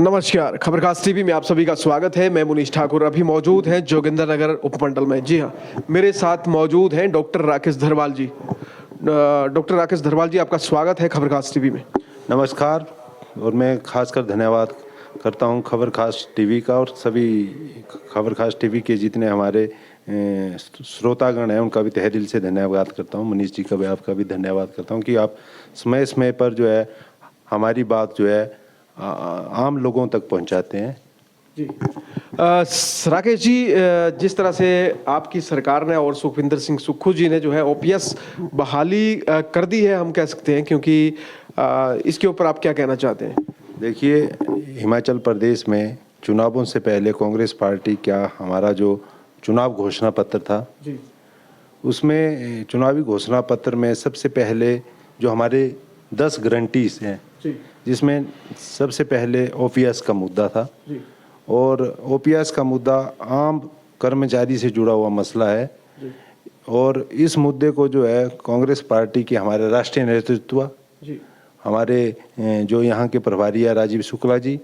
नमस्कार, खबरखास टीवी में आप सभी का स्वागत है। मैं मुनीश ठाकुर अभी मौजूद हैं जोगिंदरनगर उपमंडल में। जी हाँ, मेरे साथ मौजूद हैं डॉक्टर राकेश धरवाल जी। डॉक्टर राकेश धरवाल जी, आपका स्वागत है खबरखास टीवी में। नमस्कार। और मैं खासकर धन्यवाद करता हूं खबरखास टीवी का और सभी खबरखास टीवी के जितने हमारे श्रोतागण हैं उनका भी तहे दिल से धन्यवाद करता हूं। मनीष जी का भी, आपका भी धन्यवाद करता हूं कि आप समय समय पर जो है हमारी बात जो है आम लोगों तक पहुंचाते हैं। जी राकेश जी, जिस तरह से आपकी सरकार ने और सुखविंदर सिंह सुक्खू जी ने जो है ओपीएस बहाली कर दी है, हम कह सकते हैं, क्योंकि इसके ऊपर आप क्या कहना चाहते हैं? देखिए, हिमाचल प्रदेश में चुनावों से पहले कांग्रेस पार्टी क्या हमारा जो चुनाव घोषणा पत्र था जी, उसमें चुनावी घोषणा पत्र में सबसे पहले जो हमारे 10 गारंटीज हैं जी, जिसमें सबसे पहले ओपीएस का मुद्दा था। जी, और ओपीएस का मुद्दा आम कर्मचारी से जुड़ा हुआ मसला है। जी, और इस मुद्दे को जो है कांग्रेस पार्टी के हमारे राष्ट्रीय नेतृत्व, जी, हमारे जो यहाँ के प्रभारी है राजीव शुक्ला जी,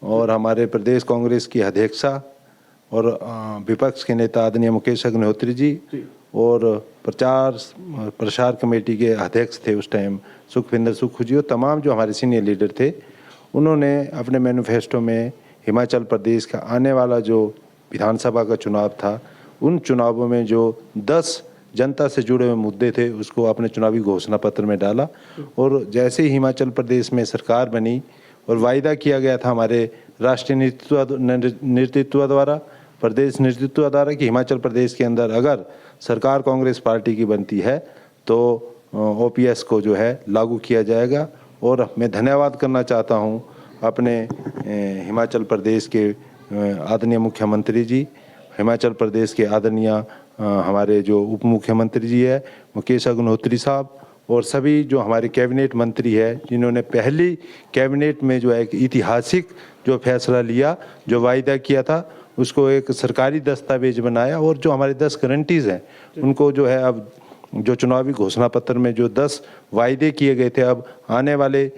और हमारे प्रदेश कांग्रेस की अध्यक्षा और विपक्ष के नेता आदरणीय मुकेश अग्निहोत्री जी, और प्रचार प्रसार कमेटी के अध्यक्ष थे उस टाइम सुखविंदर सुक्खू जी, और तमाम जो हमारे सीनियर लीडर थे, उन्होंने अपने मैनिफेस्टो में हिमाचल प्रदेश का आने वाला जो विधानसभा का चुनाव था, उन चुनावों में जो 10 जनता से जुड़े हुए मुद्दे थे उसको अपने चुनावी घोषणा पत्र में डाला। और जैसे ही हिमाचल प्रदेश में सरकार बनी और वायदा किया गया था हमारे राष्ट्रीय नेतृत्व द्वारा, प्रदेश नेतृत्व द्वारा, कि हिमाचल प्रदेश के अंदर अगर सरकार कांग्रेस पार्टी की बनती है तो ओपीएस को जो है लागू किया जाएगा। और मैं धन्यवाद करना चाहता हूं अपने हिमाचल प्रदेश के आदरणीय मुख्यमंत्री जी, हिमाचल प्रदेश के आदरणीय हमारे जो उप मुख्यमंत्री जी है मुकेश अग्निहोत्री साहब, और सभी जो हमारे कैबिनेट मंत्री है जिन्होंने पहली कैबिनेट में जो है एक ऐतिहासिक जो फैसला लिया, जो वायदा किया था उसको एक सरकारी दस्तावेज बनाया। और जो हमारे 10 गारंटीज़ हैं उनको जो है अब जो चुनावी घोषणा पत्र में जो 10 वायदे किए गए थे, अब आने वाले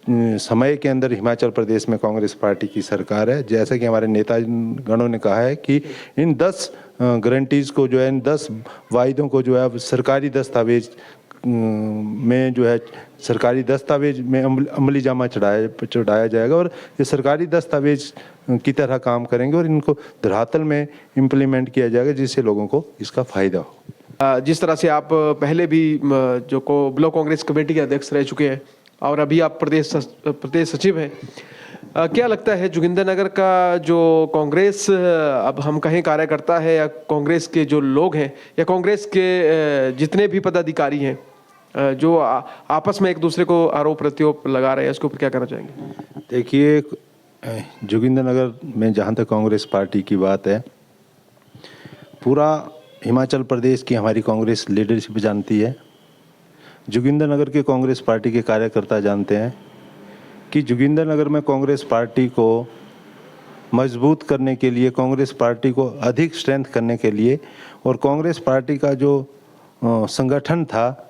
समय के अंदर हिमाचल प्रदेश में कांग्रेस पार्टी की सरकार है। जैसा कि हमारे नेता गणों ने कहा है कि इन 10 गारंटीज़ को जो है, इन 10 वायदों को जो है अब सरकारी दस्तावेज में जो है सरकारी दस्तावेज में अमली जामा चढ़ाया जाएगा, और ये सरकारी दस्तावेज की तरह काम करेंगे और इनको धरातल में इम्प्लीमेंट किया जाएगा जिससे लोगों को इसका फ़ायदा हो। जिस तरह से आप पहले भी जो ब्लॉक कांग्रेस कमेटी के अध्यक्ष रह चुके हैं और अभी आप प्रदेश सचिव हैं, क्या लगता है जोगिंदरनगर का जो कांग्रेस, अब हम कहें कार्यकर्ता है या कांग्रेस के जो लोग हैं या कांग्रेस के जितने भी पदाधिकारी हैं, जो आपस में एक दूसरे को आरोप प्रत्यारोप लगा रहे हैं, इसके ऊपर क्या कहना चाहेंगे? देखिए, जोगिंदरनगर में जहाँ तक कांग्रेस पार्टी की बात है, पूरा हिमाचल प्रदेश की हमारी कांग्रेस लीडरशिप जानती है, जोगिंदरनगर के कांग्रेस पार्टी के कार्यकर्ता जानते हैं कि जोगिंदरनगर में कांग्रेस पार्टी को मजबूत करने के लिए, कांग्रेस पार्टी को अधिक स्ट्रेंथ करने के लिए, और कांग्रेस पार्टी का जो संगठन था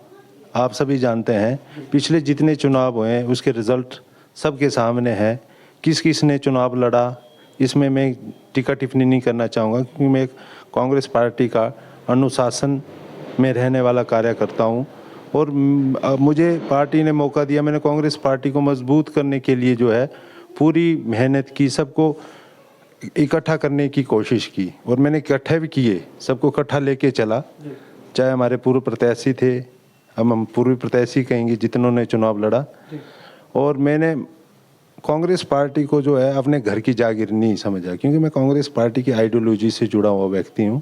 आप सभी जानते हैं, पिछले जितने चुनाव हुए हैं उसके रिजल्ट सबके सामने हैं। किस किस ने चुनाव लड़ा इसमें मैं टीका टिप्पणी नहीं करना चाहूँगा, क्योंकि मैं एक कांग्रेस पार्टी का अनुशासन में रहने वाला कार्यकर्ता हूँ और मुझे पार्टी ने मौका दिया। मैंने कांग्रेस पार्टी को मजबूत करने के लिए जो है पूरी मेहनत की, सबको इकट्ठा करने की कोशिश की, और मैंने इकट्ठे भी किए, सबको इकट्ठा लेके चला। चाहे हमारे पूर्व प्रत्याशी थे, हम पूर्व प्रत्याशी कहेंगे जितनों ने चुनाव लड़ा, और मैंने कांग्रेस पार्टी को जो है अपने घर की जागीर नहीं समझा, क्योंकि मैं कांग्रेस पार्टी की आइडियोलॉजी से जुड़ा हुआ व्यक्ति हूँ,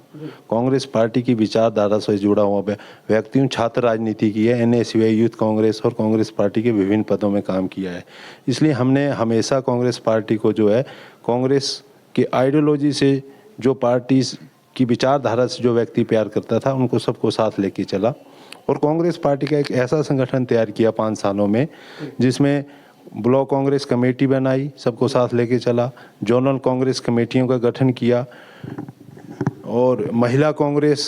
कांग्रेस पार्टी की विचारधारा से जुड़ा हुआ व्यक्ति हूँ। छात्र राजनीति की है, NSUI यूथ कांग्रेस और कांग्रेस पार्टी के विभिन्न पदों में काम किया है। इसलिए हमने हमेशा कांग्रेस पार्टी को जो है कांग्रेस की आइडियोलॉजी से, जो पार्टी की विचारधारा से जो व्यक्ति प्यार करता था, उनको सबको साथ लेके चला, और कांग्रेस पार्टी का एक ऐसा संगठन तैयार किया 5 सालों में, जिसमें ब्लॉक कांग्रेस कमेटी बनाई, सबको साथ लेके चला, जोनल कांग्रेस कमेटियों का गठन किया, और महिला कांग्रेस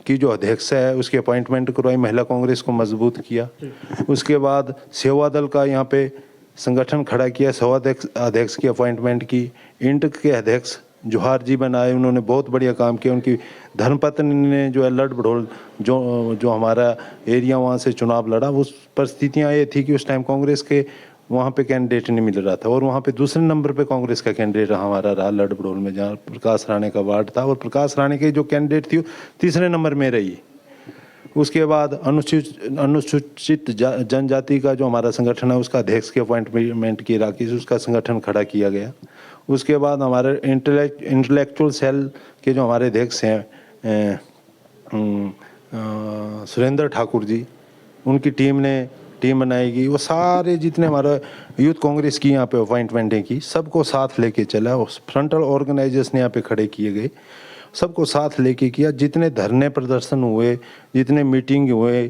की जो अध्यक्ष है उसकी अपॉइंटमेंट करवाई, महिला कांग्रेस को मजबूत किया। उसके बाद सेवा दल का यहाँ पे संगठन खड़ा किया, सौ अध्यक्ष की अपॉइंटमेंट की, इंट के अध्यक्ष जोहार जी बनाए, उन्होंने बहुत बढ़िया काम किया। उनकी धर्मपत्नी ने जो है लड़ बड़ोल जो हमारा एरिया वहाँ से चुनाव लड़ा, उस परिस्थितियाँ ये थी कि उस टाइम कांग्रेस के वहाँ पे कैंडिडेट नहीं मिल रहा था, और वहाँ पे दूसरे नंबर पे कांग्रेस का कैंडिडेट हमारा रहा लड़ बड़ोल में, जहाँ प्रकाश राणे का वार्ड था, और प्रकाश राणे के जो कैंडिडेट थी तीसरे नंबर में रही। उसके बाद अनुसूचित जनजाति का जो हमारा संगठन है उसका अध्यक्ष की अपॉइंटमेंट की राकेश, उसका संगठन खड़ा किया गया। उसके बाद हमारे इंटेलेक्चुअल सेल के जो हमारे अध्यक्ष हैं सुरेंद्र ठाकुर जी, उनकी टीम बनाएगी। वो सारे जितने हमारा यूथ कांग्रेस की यहाँ पे अपॉइंटमेंटें की, सबको साथ लेके चला। उस फ्रंटल ऑर्गेनाइजर्स यहाँ पे खड़े किए गए, सबको साथ लेके किया। जितने धरने प्रदर्शन हुए, जितने मीटिंग हुए,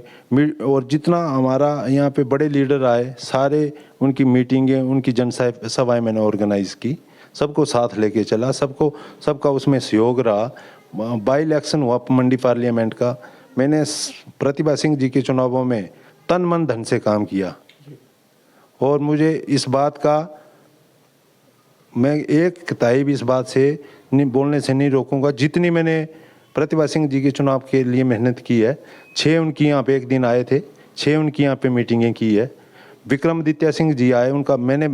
और जितना हमारा यहाँ पे बड़े लीडर आए, सारे उनकी मीटिंगें, उनकी जनसभाएं मैंने ऑर्गेनाइज की, सबको साथ लेके चला, सबका उसमें सहयोग रहा। बाई इलेक्शन हुआ मंडी पार्लियामेंट का, मैंने प्रतिभा सिंह जी के चुनावों में तन मन धन से काम किया, और मुझे इस बात का मैं एक ताई भी इस बात से बोलने से नहीं रोकूंगा। जितनी मैंने प्रतिभा सिंह जी के चुनाव के लिए मेहनत की है, 6 उनकी यहाँ पे एक दिन आए थे, 6 उनकी यहाँ पे मीटिंगें की है। विक्रमादित्य सिंह जी आए, उनका मैंने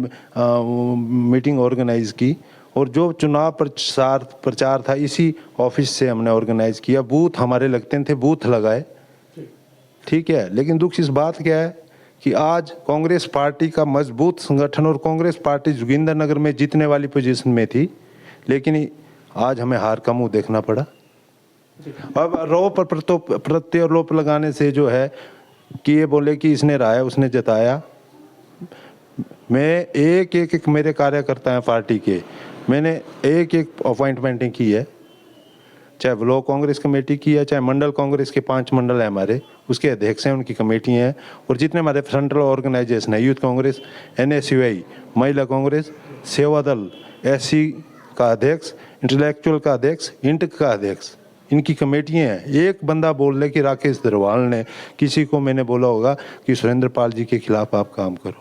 मीटिंग ऑर्गेनाइज की, और जो चुनाव प्रचार था इसी ऑफिस से हमने ऑर्गेनाइज किया। बूथ हमारे लगते थे, बूथ लगाए, ठीक है। लेकिन दुख इस बात क्या है कि आज कांग्रेस पार्टी का मजबूत संगठन, और कांग्रेस पार्टी जोगिंदरनगर में जीतने वाली पोजीशन में थी, लेकिन आज हमें हार का मुंह देखना पड़ा। अब आरोप पर प्रत्यारोप लगाने से जो है कि ये बोले कि इसने राया उसने जताया, मैं एक मेरे कार्यकर्ता हैं पार्टी के, मैंने एक अपॉइंटमेंटें की है, चाहे ब्लॉक कांग्रेस कमेटी की है, चाहे मंडल कांग्रेस के 5 मंडल है हमारे, उसके अध्यक्ष हैं, उनकी कमेटी हैं, और जितने हमारे फ्रंटल ऑर्गेनाइजेशन है, यूथ कांग्रेस, NSUI, महिला कांग्रेस, सेवा दल, SC का अध्यक्ष, इंटेलेक्चुअल का अध्यक्ष, इंट का अध्यक्ष, इनकी कमेटियाँ हैं। एक बंदा बोल रहे कि राकेश दरवाल ने किसी को मैंने बोला होगा कि सुरेंद्र पाल जी के खिलाफ आप काम करो।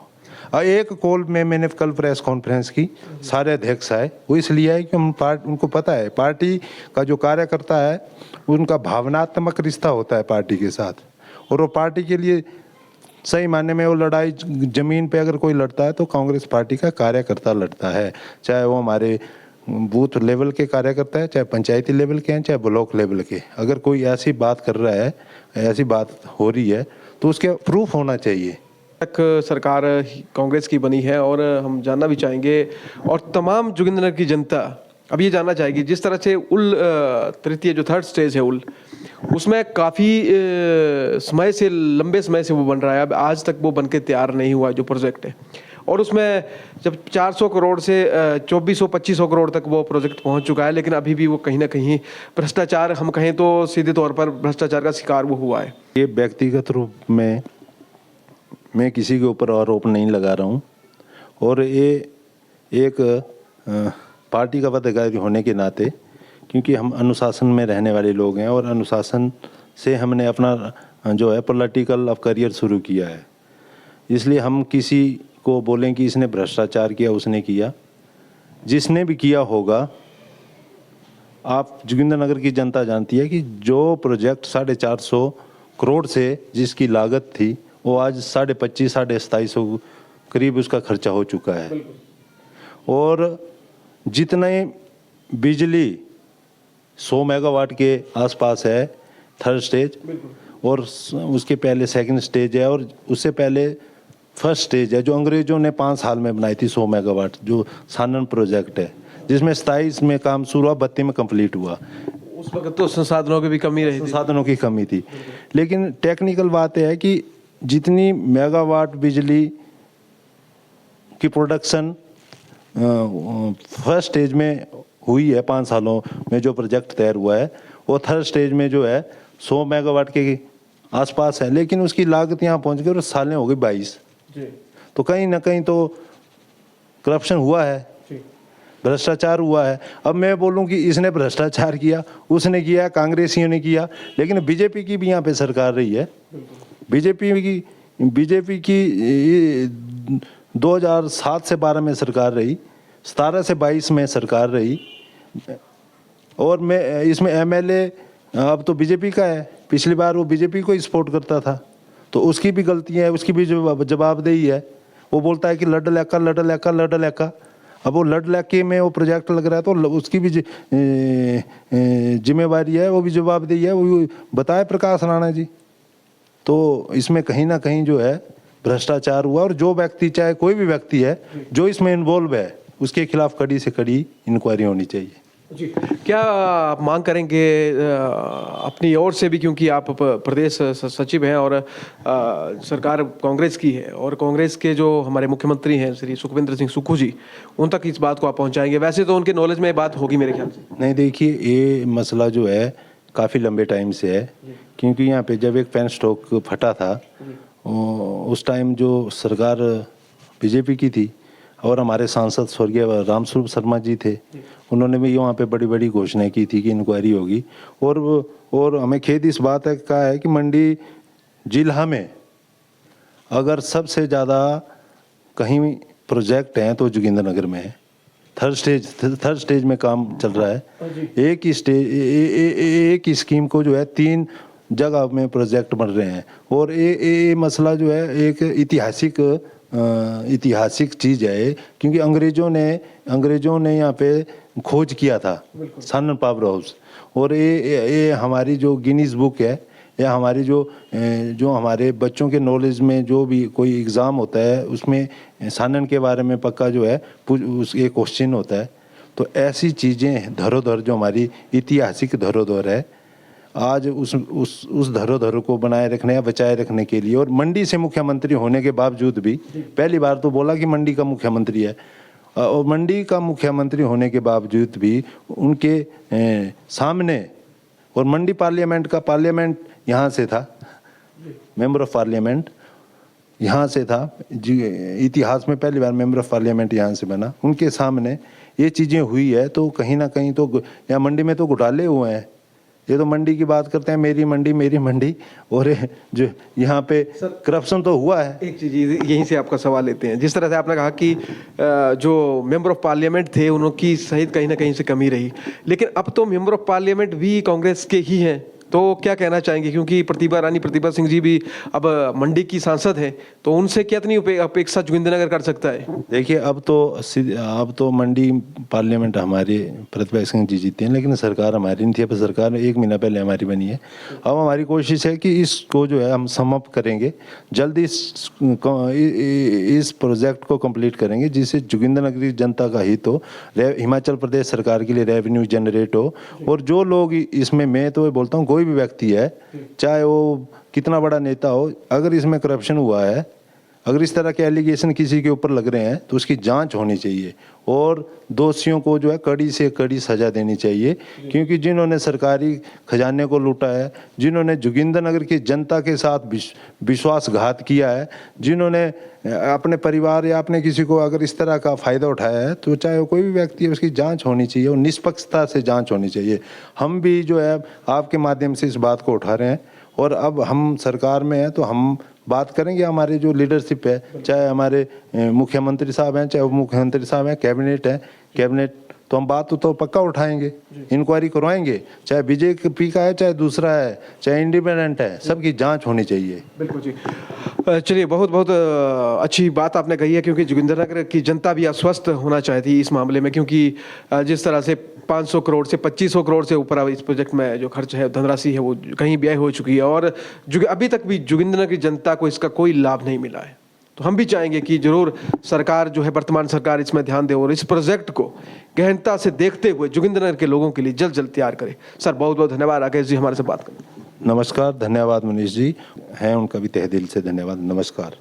एक कॉल में मैंने कल प्रेस कॉन्फ्रेंस की, सारे अध्यक्ष आए, वो इसलिए है कि उनको पता है पार्टी का जो कार्यकर्ता है उनका भावनात्मक रिश्ता होता है पार्टी के साथ, और वो पार्टी के लिए सही मायने में वो लड़ाई जमीन पे अगर कोई लड़ता है तो कांग्रेस पार्टी का कार्यकर्ता लड़ता है, चाहे वो हमारे बूथ लेवल के कार्यकर्ता है, चाहे पंचायती लेवल के हैं, चाहे ब्लॉक लेवल के। अगर कोई ऐसी बात कर रहा है, ऐसी बात हो रही है, तो उसके प्रूफ होना चाहिए। तक सरकार कांग्रेस की बनी है, और हम जानना भी चाहेंगे, और तमाम जोगिंदरनगर की जनता अब ये जानना चाहेगी, जिस तरह से उल तृतीय जो 3rd स्टेज है उल, उसमें काफ़ी समय से, लंबे समय से वो बन रहा है, अब आज तक वो बन के तैयार नहीं हुआ जो प्रोजेक्ट है, और उसमें जब 400 करोड़ से 2400-2500 करोड़ तक वो प्रोजेक्ट पहुंच चुका है, लेकिन अभी भी वो कहीं ना कहीं भ्रष्टाचार, हम कहें तो सीधे तौर पर भ्रष्टाचार का शिकार वो हुआ है। ये व्यक्तिगत रूप में मैं किसी के ऊपर आरोप नहीं लगा रहा हूँ, और ये एक पार्टी का पदाधिकारी होने के नाते, क्योंकि हम अनुशासन में रहने वाले लोग हैं, और अनुशासन से हमने अपना जो है पॉलिटिकल करियर शुरू किया है, इसलिए हम किसी को बोलें कि इसने भ्रष्टाचार किया, उसने किया, जिसने भी किया होगा, आप जोगिंदरनगर की जनता जानती है कि जो प्रोजेक्ट 450 करोड़ से जिसकी लागत थी, वो आज 2500-2700 करीब उसका खर्चा हो चुका है, और जितने बिजली 100 मेगावाट के आसपास है 3rd स्टेज, और उसके पहले 2nd स्टेज है, और उससे पहले 1st स्टेज है जो अंग्रेजों ने 5 साल में बनाई थी 100 मेगावाट, जो सानन प्रोजेक्ट है, जिसमें 27 में काम शुरू हुआ, 32 में कंप्लीट हुआ। उस वक्त तो संसाधनों की भी कमी रही थी, संसाधनों की कमी थी, लेकिन टेक्निकल बात है कि जितनी मेगावाट बिजली की प्रोडक्शन 1st स्टेज में हुई है 5 सालों में, जो प्रोजेक्ट तैयार हुआ है, वो 3rd स्टेज में जो है 100 मेगावाट के आसपास है, लेकिन उसकी लागत यहाँ पहुँच गई और सालें हो गई 22। तो कहीं ना कहीं तो करप्शन हुआ है, भ्रष्टाचार हुआ है। अब मैं बोलूं कि इसने भ्रष्टाचार किया, उसने किया, कांग्रेसियों ने किया, लेकिन बीजेपी की भी यहाँ पे सरकार रही है। बीजेपी की 2007 से 12 में सरकार रही, 17 से 22 में सरकार रही, और मैं इसमें एमएलए अब तो बीजेपी का है, पिछली बार वो बीजेपी को ही सपोर्ट करता था, तो उसकी भी गलतियाँ है, उसकी भी जवाबदेही है। वो बोलता है कि लड़ लैका। अब वो लड़ लैके में वो प्रोजेक्ट लग रहा है, तो उसकी भी जिम्मेवारी है, वो भी जवाबदेही है, वो बताए प्रकाश राणा जी। तो इसमें कहीं ना कहीं जो है भ्रष्टाचार हुआ, और जो व्यक्ति, चाहे कोई भी व्यक्ति है जो इसमें इन्वॉल्व है, उसके खिलाफ कड़ी से कड़ी इंक्वायरी होनी चाहिए। जी, क्या आप मांग करेंगे अपनी ओर से भी, क्योंकि आप प्रदेश सचिव हैं और सरकार कांग्रेस की है, और कांग्रेस के जो हमारे मुख्यमंत्री हैं श्री सुखविंदर सिंह सुक्खू जी, उन तक इस बात को आप पहुंचाएंगे? वैसे तो उनके नॉलेज में ये बात होगी मेरे ख्याल से। नहीं, देखिए, ये मसला जो है काफ़ी लंबे टाइम से है, क्योंकि यहाँ पे जब एक पेन स्टॉक फटा था, उस टाइम जो सरकार बीजेपी की थी, और हमारे सांसद स्वर्गीय रामस्वरूप शर्मा जी थे, उन्होंने भी वहाँ पे बड़ी बड़ी घोषणाएं की थी कि इंक्वायरी होगी। और हमें खेद इस बात का है कि मंडी जिला में अगर सबसे ज़्यादा कहीं प्रोजेक्ट हैं तो जोगिंद्रनगर में है। थर्ड स्टेज में काम चल रहा है। एक ही स्कीम को जो है 3 जगह में प्रोजेक्ट बन रहे हैं, और ये मसला जो है एक ऐतिहासिक चीज़ है, क्योंकि अंग्रेज़ों ने यहाँ पे खोज किया था सानन पावर हाउस, और ये हमारी जो गिनीज बुक है, या हमारी जो हमारे बच्चों के नॉलेज में जो भी कोई एग्ज़ाम होता है, उसमें सानन के बारे में पक्का जो है एक क्वेश्चन होता है। तो ऐसी चीज़ें, धरोहर जो हमारी ऐतिहासिक धरोहर है, आज उस धरोहर को बनाए रखने या बचाए रखने के लिए, और मंडी से मुख्यमंत्री होने के बावजूद भी, पहली बार तो बोला कि मंडी का मुख्यमंत्री है, और मंडी का मुख्यमंत्री होने के बावजूद भी उनके सामने, और मंडी पार्लियामेंट यहाँ से था, मेंबर ऑफ पार्लियामेंट यहाँ से था, इतिहास में पहली बार मेंबर ऑफ पार्लियामेंट यहाँ से बना, उनके सामने ये चीज़ें हुई है। तो कहीं ना कहीं तो यहाँ मंडी में तो घोटाले हुए हैं। ये तो मंडी की बात करते हैं, मेरी मंडी, और जो यहाँ पे करप्शन तो हुआ है। एक चीज़ यहीं से आपका सवाल लेते हैं। जिस तरह से आपने कहा कि जो मेंबर ऑफ पार्लियामेंट थे, उनकी सहित कहीं ना कहीं से कमी रही, लेकिन अब तो मेंबर ऑफ पार्लियामेंट भी कांग्रेस के ही हैं, तो क्या कहना चाहेंगे? क्योंकि प्रतिभा सिंह जी भी अब मंडी की सांसद हैं, तो उनसे कितनी अपेक्षा जोगिंद्रनगर कर सकता है? देखिए, अब तो मंडी पार्लियामेंट हमारे प्रतिभा सिंह जी जीते हैं, लेकिन सरकार हमारी नहीं थी। अब सरकार 1 महीना पहले हमारी बनी है। अब हमारी कोशिश है कि इसको जो है हम समअप करेंगे, जल्दी इस प्रोजेक्ट को कंप्लीट करेंगे, जिससे जोगिंद्रनगर की जनता का हित हो, हिमाचल प्रदेश सरकार के लिए रेवेन्यू जनरेट हो, और जो लोग इसमें, मैं तो बोलता हूँ, कोई भी व्यक्ति है, चाहे वो कितना बड़ा नेता हो, अगर इसमें करप्शन हुआ है, अगर इस तरह के एलिगेशन किसी के ऊपर लग रहे हैं, तो उसकी जांच होनी चाहिए, और दोषियों को जो है कड़ी से कड़ी सजा देनी चाहिए। क्योंकि जिन्होंने सरकारी खजाने को लूटा है, जिन्होंने जोगिंद्रनगर की जनता के साथ विश्वासघात किया है, जिन्होंने अपने परिवार या अपने किसी को अगर इस तरह का फ़ायदा उठाया है, तो चाहे वो कोई भी व्यक्ति है, उसकी जांच होनी चाहिए, और निष्पक्षता से जांच होनी चाहिए। हम भी जो है आपके माध्यम से इस बात को उठा रहे हैं, और अब हम सरकार में हैं, तो हम बात करेंगे, हमारे जो लीडरशिप है, चाहे हमारे मुख्यमंत्री साहब हैं, चाहे उप मुख्यमंत्री साहब हैं, कैबिनेट, तो हम बात तो पक्का उठाएंगे, इंक्वायरी करवाएंगे, चाहे बीजेपी का है, चाहे दूसरा है, चाहे इंडिपेंडेंट है, सबकी जांच होनी चाहिए। बिल्कुल जी। चलिए, बहुत बहुत अच्छी बात आपने कही है, क्योंकि जोगिंद्रनगर की जनता भी आश्वस्त होना चाहती है इस मामले में, क्योंकि जिस तरह से 500 करोड़ से 2500 करोड़ से ऊपर इस प्रोजेक्ट में जो खर्च है, धनराशि है, वो कहीं व्यय हो चुकी है, और अभी तक भी जोगिंद्रनगर की जनता को इसका कोई लाभ नहीं मिला है। तो हम भी चाहेंगे कि जरूर सरकार जो है, वर्तमान सरकार, इसमें ध्यान दे और इस प्रोजेक्ट को गहनता से देखते हुए जोगिंद्रनगर के लोगों के लिए जल्द तैयार करे। सर, बहुत बहुत धन्यवाद राकेश जी हमारे से बात करने। नमस्कार, धन्यवाद मनीष जी, हैं उनका भी तहे दिल से धन्यवाद। नमस्कार।